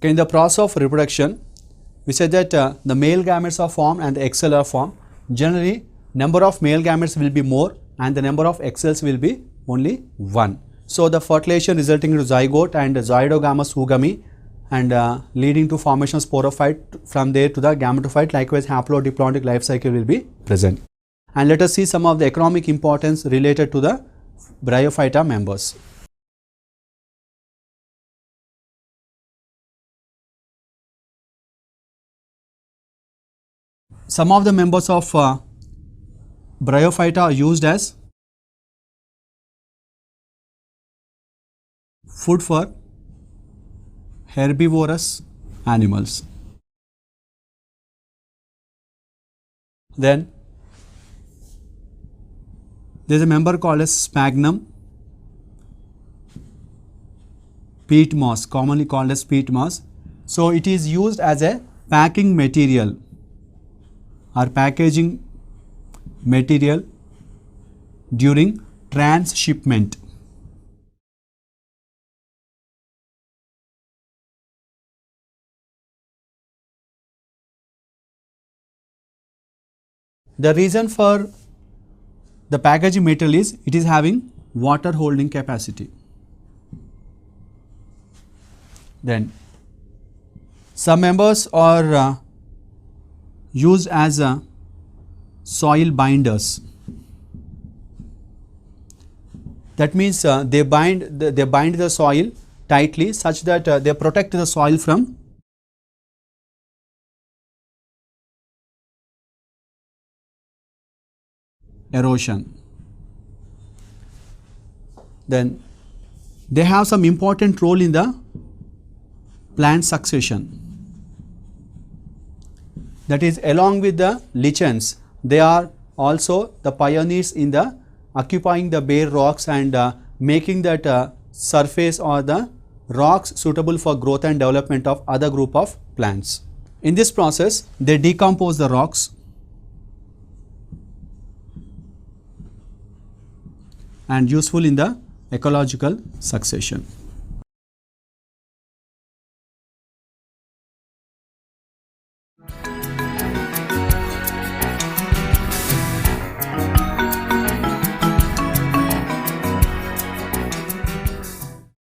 Okay, in the process of reproduction, we said that the male gametes are formed and the egg cells are formed. Generally, number of male gametes will be more and the number of egg cells will be only 1. So, the fertilization resulting into zygote and zygogamous oogamy and leading to formation of sporophyte, from there to the gametophyte. Likewise, haplodiploidic life cycle will be present. And let us see some of the economic importance related to the Bryophyta members. Some of the members of Bryophyta are used as food for herbivorous animals. Then there is a member called as sphagnum peat moss, commonly called as peat moss. So, it is used as a packing material or packaging material during transshipment. The reason for the packaging material is it is having water holding capacity. Then some members are used as soil binders. That means they bind the soil tightly such that they protect the soil from erosion. Then they have some important role in the plant succession. That is, along with the lichens, they are also the pioneers in the occupying the bare rocks and making that surface or the rocks suitable for growth and development of other group of plants. In this process, they decompose the rocks and useful in the ecological succession.